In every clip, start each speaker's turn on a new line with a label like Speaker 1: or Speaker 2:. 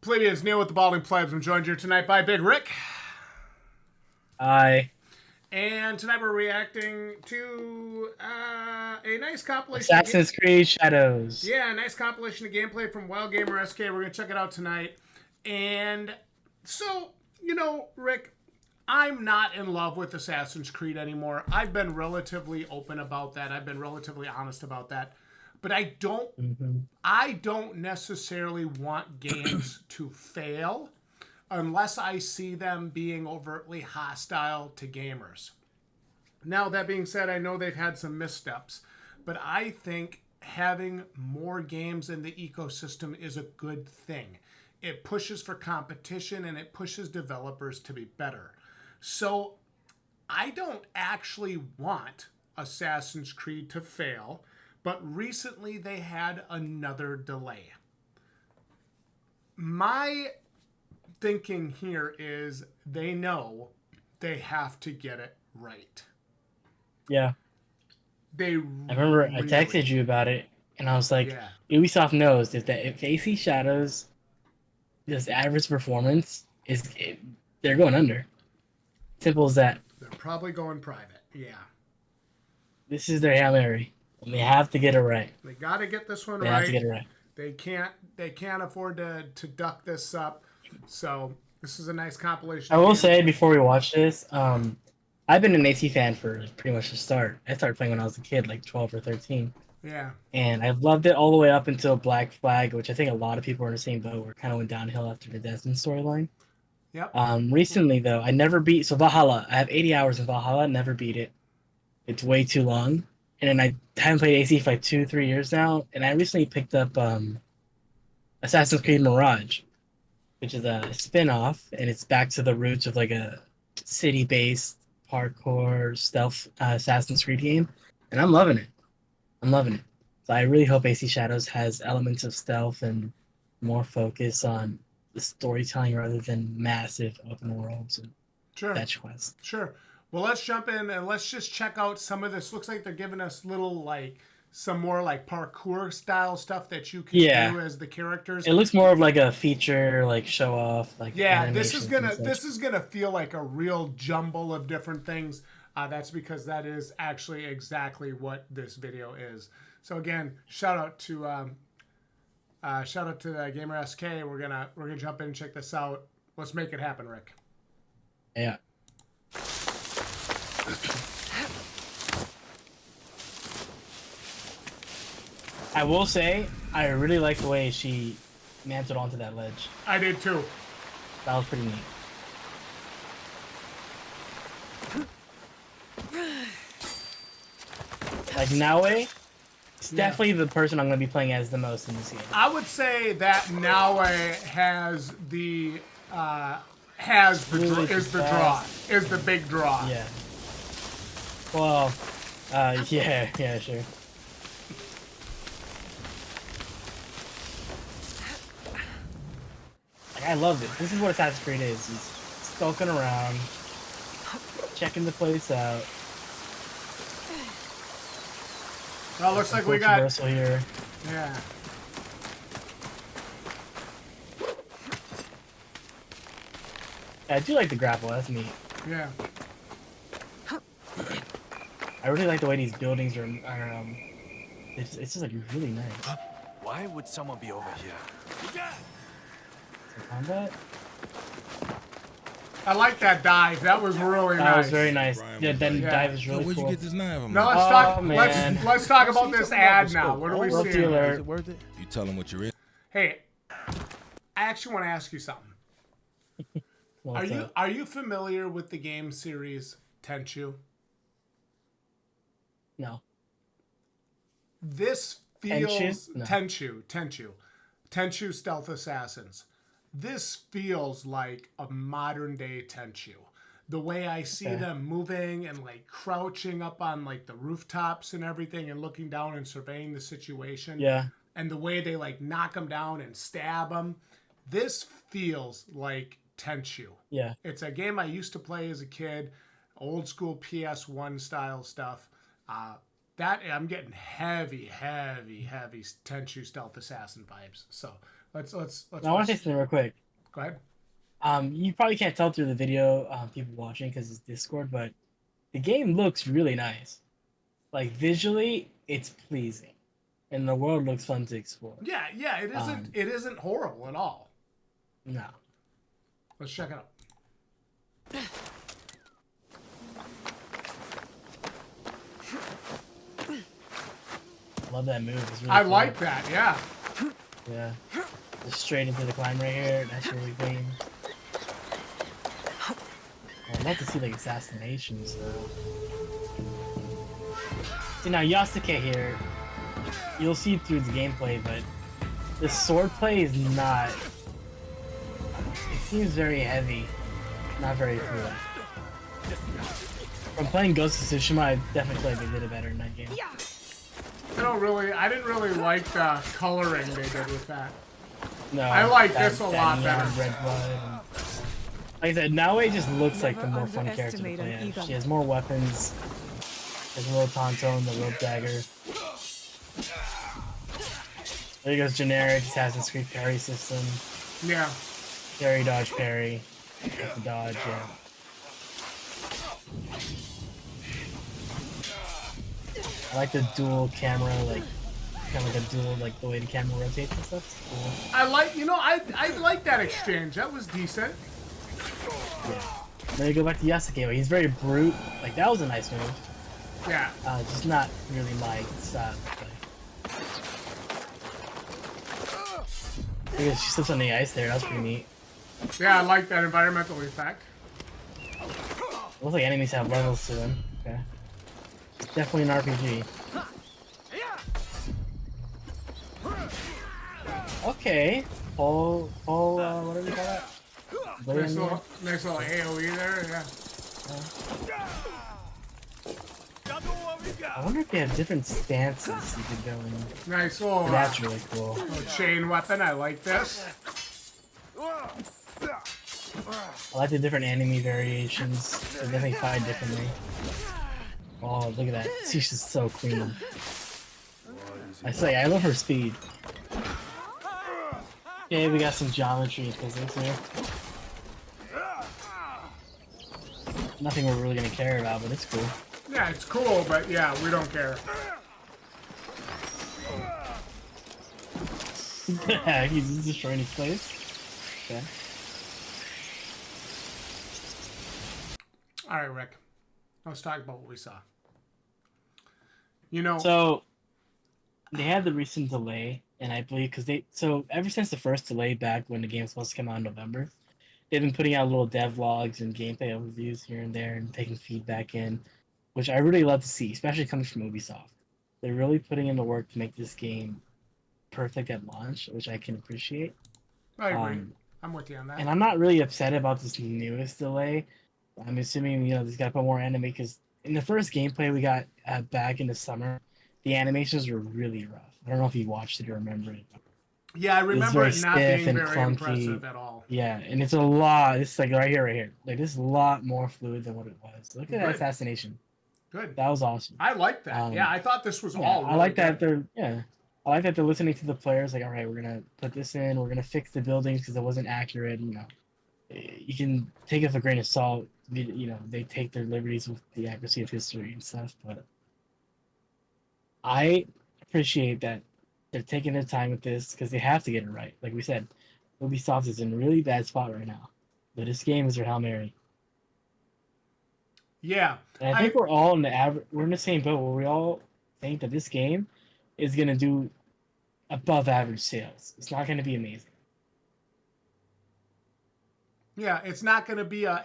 Speaker 1: Plebs, Neil with the Balding Plebs. I'm joined here tonight by Big Rick.
Speaker 2: Hi.
Speaker 1: And tonight we're reacting to a nice compilation.
Speaker 2: Assassin's Creed Shadows.
Speaker 1: Yeah, a nice compilation of gameplay from Wild Gamer SK. We're going to check it out tonight. And so, Rick, I'm not in love with Assassin's Creed anymore. I've been relatively open about that. I've been relatively honest about that. But I don't necessarily want games to fail unless I see them being overtly hostile to gamers. Now, that being said, I know they've had some missteps, but I think having more games in the ecosystem is a good thing. It pushes for competition and it pushes developers to be better. So I don't actually want Assassin's Creed to fail, but recently they had another delay. My thinking here is they know they have to get it right.
Speaker 2: Yeah. I remember I texted you about it, and I was like, Ubisoft knows if AC Shadows does average performance, they're going under. Simple as that.
Speaker 1: They're probably going private. Yeah.
Speaker 2: This is their Hail Mary, and they have to get it right.
Speaker 1: They got to get this one right.
Speaker 2: They have to get it right.
Speaker 1: They can't afford to duck this up. So this is a nice compilation.
Speaker 2: I will say before we watch this, I've been an AC fan for pretty much the start. I started playing when I was a kid, like 12 or 13.
Speaker 1: Yeah.
Speaker 2: And I've loved it all the way up until Black Flag, which I think a lot of people are in the same boat, where it kind of went downhill after the Desmond storyline.
Speaker 1: Yep.
Speaker 2: Recently, though, I never beat... So Valhalla, I have 80 hours in Valhalla, never beat it. It's way too long. And then I haven't played AC for like 2-3 years now. And I recently picked up Assassin's Creed Mirage, which is a spin-off, and it's back to the roots of like a city-based parkour stealth Assassin's Creed game, and I'm loving it. So I really hope AC Shadows has elements of stealth and more focus on the storytelling rather than massive open worlds and fetch quests.
Speaker 1: Sure. Well, let's jump in and let's just check out some of this. Looks like they're giving us some more parkour style stuff that you can do as the characters.
Speaker 2: It looks more of like a feature, like show off,
Speaker 1: this is gonna feel like a real jumble of different things. That's because that is actually exactly what this video is. So again, shout out to the Gamer SK. We're gonna jump in and check this out. Let's make it happen, Rick.
Speaker 2: Yeah. I will say, I really like the way she mantled onto that ledge.
Speaker 1: I did too.
Speaker 2: That was pretty neat. Like Naue, it's definitely the person I'm going to be playing as the most in this game.
Speaker 1: I would say that Naue is the big draw.
Speaker 2: Yeah. Well, yeah, sure. I love it. This is what Assassin's Creed is. He's skulking around, checking the place out.
Speaker 1: Well, looks like we got
Speaker 2: here.
Speaker 1: Yeah.
Speaker 2: I do like the grapple. That's neat.
Speaker 1: Yeah.
Speaker 2: I really like the way these buildings are it's just like really nice.
Speaker 3: Why would someone be over here?
Speaker 2: Combat?
Speaker 1: I like that dive. That was really nice.
Speaker 2: That was very nice. Yeah, then dive is really
Speaker 4: cool.
Speaker 2: cool.
Speaker 4: Where'd you get this knife from?
Speaker 1: No, let's talk about this ad now. What are we seeing?
Speaker 4: Is it worth it? You tell them what you're in.
Speaker 1: Hey, I actually want to ask you something. Are you familiar with the game series Tenchu?
Speaker 2: No.
Speaker 1: This feels Tenchu Stealth Assassins. This feels like a modern day Tenchu. The way I see them moving and crouching up on the rooftops and everything and looking down and surveying the situation.
Speaker 2: Yeah.
Speaker 1: And the way they knock them down and stab them. This feels like Tenchu.
Speaker 2: Yeah.
Speaker 1: It's a game I used to play as a kid, old school PS1 style stuff. That I'm getting heavy Tenchu Stealth Assassin vibes. So Let's
Speaker 2: Now, I want to say something real quick.
Speaker 1: go ahead.
Speaker 2: You probably can't tell through the video, people watching because it's Discord, but the game looks really nice. Like visually, it's pleasing, and the world looks fun to explore.
Speaker 1: Yeah, it isn't it isn't horrible at all.
Speaker 2: No.
Speaker 1: Let's check it out.
Speaker 2: I love that move. It's really
Speaker 1: I
Speaker 2: fun.
Speaker 1: like that. Yeah.
Speaker 2: Yeah. Just straight into the climb right here. That's really clean. I'd love to see like assassinations though. See now Yasuke here, you'll see through the gameplay, but the sword play is not. It seems very heavy, not very fluid. From playing Ghost of Tsushima, I definitely feel like they did it better in that game.
Speaker 1: I didn't really like the coloring they did with that.
Speaker 2: No,
Speaker 1: I like
Speaker 2: that-
Speaker 1: this a
Speaker 2: that
Speaker 1: lot
Speaker 2: neon
Speaker 1: better.
Speaker 2: red blood and- Like I said, Naoe just looks like the more fun character to
Speaker 5: underestimate
Speaker 2: play
Speaker 5: an
Speaker 2: as.
Speaker 5: ego.
Speaker 2: She has more weapons. There's a little Tonto, the rope dagger. There goes generic Assassin's Creed parry system.
Speaker 1: Yeah.
Speaker 2: Parry, dodge, parry. Get the dodge, yeah. I like the dual camera, like kind of like a dual, like the way the camera rotates and stuff. It's cool.
Speaker 1: I like, I like that exchange. That was decent.
Speaker 2: Yeah. Then you go back to Yasuke, where he's very brute. Like that was a nice move.
Speaker 1: Yeah.
Speaker 2: Just not really my style. She slips on the ice there. That was pretty neat.
Speaker 1: Yeah, I like that environmental effect.
Speaker 2: Looks like enemies have levels to them. Okay. It's definitely an RPG. Okay. Whatever you call that?
Speaker 1: Nice little AoE there, yeah.
Speaker 2: I wonder if they have different stances you could go in.
Speaker 1: Nice little,
Speaker 2: That's really cool.
Speaker 1: little chain weapon. I like this.
Speaker 2: I like the different enemy variations. They definitely fight differently. Oh, look at that. She's just so clean. I say, I love her speed. Okay, we got some geometry and physics here. Nothing we're really gonna care about, but it's cool.
Speaker 1: Yeah, it's cool, but yeah, we don't care.
Speaker 2: Yeah, he's just destroying his place. Okay.
Speaker 1: All right, Rick. Let's talk about what we saw.
Speaker 2: So they had the recent delay, and I believe so ever since the first delay back when the game was supposed to come out in November, they've been putting out little devlogs and gameplay overviews here and there and taking feedback in, which I really love to see, especially coming from Ubisoft. They're really putting in the work to make this game perfect at launch, which I can appreciate.
Speaker 1: I agree. I'm with you on that.
Speaker 2: And I'm not really upset about this newest delay. I'm assuming, they've got to put more anime, because in the first gameplay we got back in the summer, the animations were really rough. I don't know if you watched it or remember it.
Speaker 1: Yeah, I remember
Speaker 2: very
Speaker 1: it not
Speaker 2: stiff
Speaker 1: being
Speaker 2: and
Speaker 1: very
Speaker 2: clunky.
Speaker 1: impressive at all.
Speaker 2: Yeah, and it's a lot. It's like right here. Like this is a lot more fluid than what it was. Look at that
Speaker 1: Good.
Speaker 2: assassination.
Speaker 1: Good.
Speaker 2: That was awesome.
Speaker 1: I like that. Yeah, I thought this was
Speaker 2: Yeah,
Speaker 1: all.
Speaker 2: I
Speaker 1: Really
Speaker 2: like that
Speaker 1: good.
Speaker 2: I like that they're listening to the players. Like, all right, we're gonna put this in. We're gonna fix the buildings because it wasn't accurate. You can take it with a grain of salt. They take their liberties with the accuracy of history and stuff. But I appreciate that they're taking their time with this because they have to get it right. Like we said, Ubisoft is in a really bad spot right now. But this game is their Hail Mary.
Speaker 1: Yeah.
Speaker 2: And I think we're all in we're in the same boat where we all think that this game is gonna do above average sales. It's not gonna be amazing.
Speaker 1: Yeah, it's not going to be I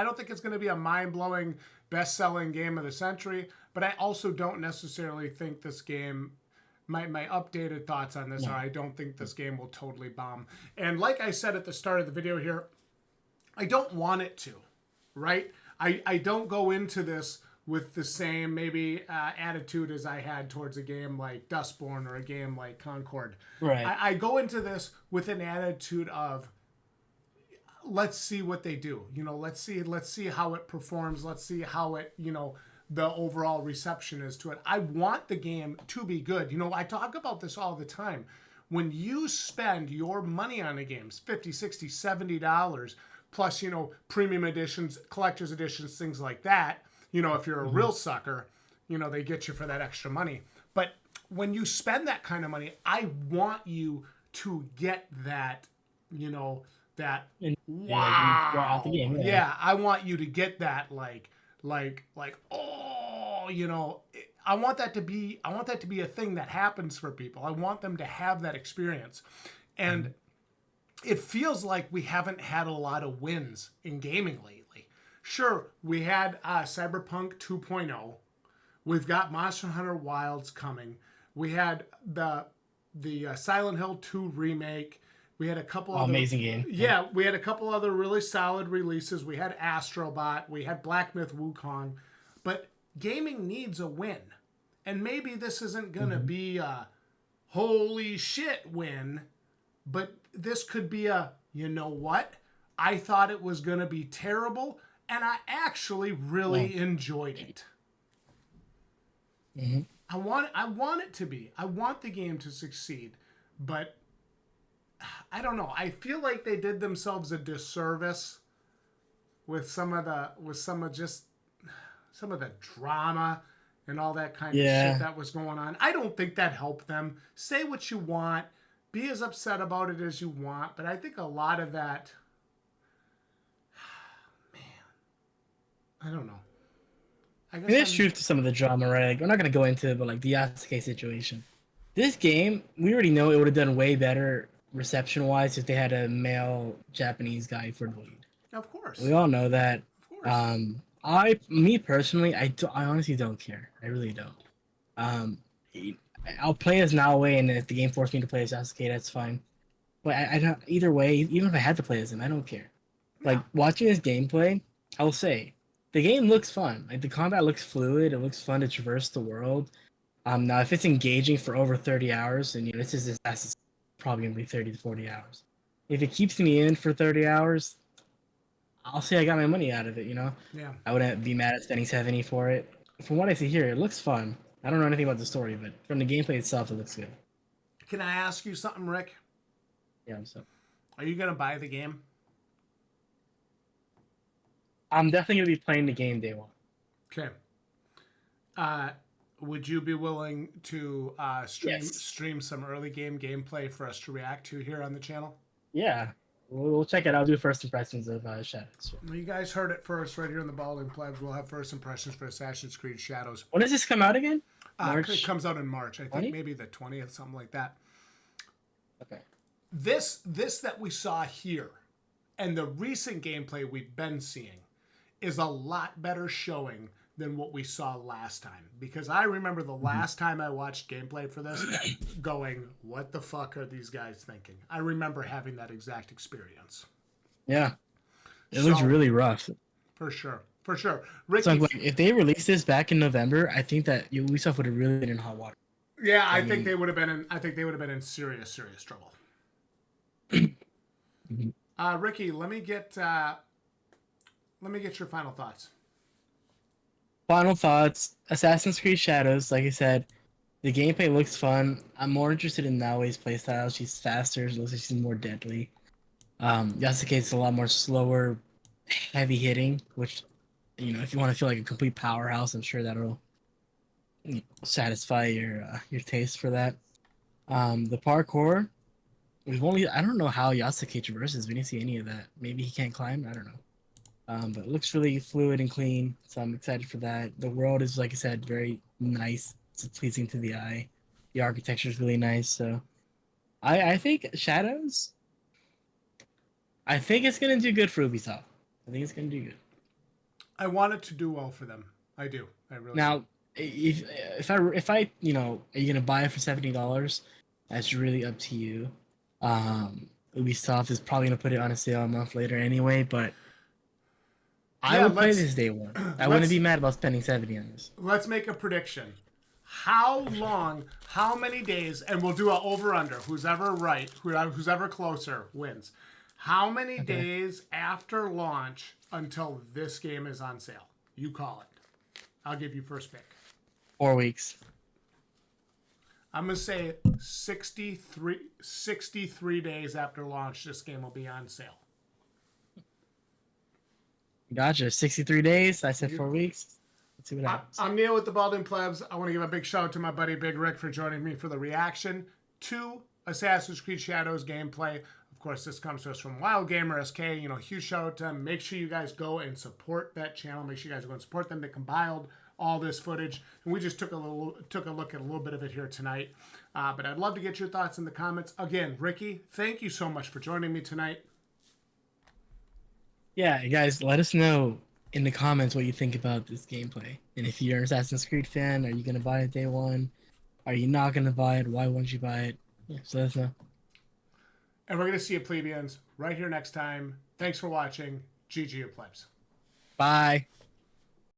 Speaker 1: don't think it's going to be a mind-blowing best-selling game of the century, but I also don't necessarily think this game my updated thoughts on this are I don't think this game will totally bomb. And like I said at the start of the video here, I don't want it to, right? I don't go into this with the same maybe attitude as I had towards a game like Dustborn or a game like Concord.
Speaker 2: Right.
Speaker 1: I go into this with an attitude of let's see what they do. Let's see how it performs. Let's see how it, the overall reception is to it. I want the game to be good. I talk about this all the time. when you spend your money on the games, 50, 60, $70, plus, premium editions, collector's editions, things like that, if you're a real sucker, they get you for that extra money. But when you spend that kind of money, I want you to get that, that wow.
Speaker 2: The game,
Speaker 1: yeah, I want you to get that like, oh, I want that to be a thing that happens for people. I want them to have that experience. And it feels like we haven't had a lot of wins in gaming lately. Sure, we had Cyberpunk 2.0. We've got Monster Hunter Wilds coming. We had the Silent Hill 2 remake. We had a couple other
Speaker 2: amazing game.
Speaker 1: Yeah, we had a couple other really solid releases. We had Astrobot. We had Black Myth Wukong. But gaming needs a win. And maybe this isn't going to be a holy shit win, but this could be a, you know what? I thought it was going to be terrible, and I actually really enjoyed it. I want it to be. I want the game to succeed, but I don't know. I feel like they did themselves a disservice with some of the drama and all that kind of shit that was going on. I don't think that helped them. Say what you want, be as upset about it as you want, but I think a lot of that, man, I don't know. I guess
Speaker 2: There's truth to some of the drama, right? Like, we're not gonna go into it, but like the Yasuke situation. This game, we already know it would have done way better reception-wise if they had a male Japanese guy for the lead.
Speaker 1: Of course.
Speaker 2: We all know that.
Speaker 1: Of course.
Speaker 2: Me personally, I honestly don't care. I really don't. I'll play as Naoe, and if the game forced me to play as Yasuke, that's fine. But I don't. Either way, even if I had to play as him, I don't care. Like watching his gameplay, I'll say the game looks fun. Like the combat looks fluid. It looks fun to traverse the world. Now if it's engaging for over 30 hours, and this is probably gonna be 30 to 40 hours. If it keeps me in for 30 hours, I'll say I got my money out of it.
Speaker 1: Yeah.
Speaker 2: I wouldn't be mad at spending 70 for it. From what I see here, it looks fun. I don't know anything about the story, but from the gameplay itself, it looks good.
Speaker 1: Can I ask you something, Rick?
Speaker 2: Yeah, so
Speaker 1: Are you gonna buy the game?
Speaker 2: I'm definitely gonna be playing the game day one.
Speaker 1: Okay. Would you be willing to stream some early game gameplay for us to react to here on the channel?
Speaker 2: Yeah, we'll check it out. I'll do first impressions of Shadows.
Speaker 1: Well, you guys heard it first right here in the Balding Plebs. We'll have first impressions for Assassin's Creed Shadows.
Speaker 2: When does this come out again?
Speaker 1: March? It comes out in March. I think
Speaker 2: 20?
Speaker 1: maybe the 20th, something like that.
Speaker 2: Okay.
Speaker 1: This that we saw here and the recent gameplay we've been seeing is a lot better showing than what we saw last time. Because I remember the last time I watched gameplay for this going, what the fuck are these guys thinking? I remember having that exact experience.
Speaker 2: Yeah. It looks really rough.
Speaker 1: For sure. For sure. Ricky,
Speaker 2: So like, if they released this back in November, I think that Ubisoft would have really been in hot water.
Speaker 1: yeah, I think they would have been in serious trouble. Ricky, let me get your final thoughts.
Speaker 2: Final thoughts: Assassin's Creed Shadows. Like I said, the gameplay looks fun. I'm more interested in Naoe's playstyle. She's faster. She looks like she's more deadly. Yasuke's a lot more slower, heavy hitting. Which, if you want to feel like a complete powerhouse, I'm sure that'll satisfy your taste for that. The parkour. I don't know how Yasuke traverses. We didn't see any of that. Maybe he can't climb. I don't know. But it looks really fluid and clean, so I'm excited for that. The world is, like I said, very nice. It's pleasing to the eye. The architecture is really nice. So, I think Shadows. I think it's gonna do good for Ubisoft. I think it's gonna do good.
Speaker 1: I want it to do well for them. I do. I really.
Speaker 2: Now, if I are you gonna buy it for $70? That's really up to you. Ubisoft is probably gonna put it on a sale a month later anyway, but I would play this day one. I wouldn't be mad about spending 70 on this.
Speaker 1: Let's make a prediction. How long, how many days, and we'll do an over-under. Who's ever right, who's ever closer wins. How many days after launch until this game is on sale? You call it. I'll give you first pick.
Speaker 2: 4 weeks.
Speaker 1: I'm going to say 63 days after launch, this game will be on sale.
Speaker 2: Gotcha. 63 days. I said 4 weeks. Let's see what happens.
Speaker 1: I'm Neil with the Balding Plebs. I want to give a big shout out to my buddy Big Rick for joining me for the reaction to Assassin's Creed Shadows gameplay. Of course, this comes to us from Wild Gamer SK. You know, huge shout out to them. Make sure you guys go and support that channel. Make sure you guys go and support them. They compiled all this footage, and we just took a look at a little bit of it here tonight. But I'd love to get your thoughts in the comments. Again, Ricky, thank you so much for joining me tonight.
Speaker 2: Yeah, guys, let us know in the comments what you think about this gameplay. And if you're an Assassin's Creed fan, are you going to buy it day one? Are you not going to buy it? Why won't you buy it? Yeah, so let us know.
Speaker 1: And we're going to see you, plebeians, right here next time. Thanks for watching. GG, Plebs.
Speaker 2: Bye.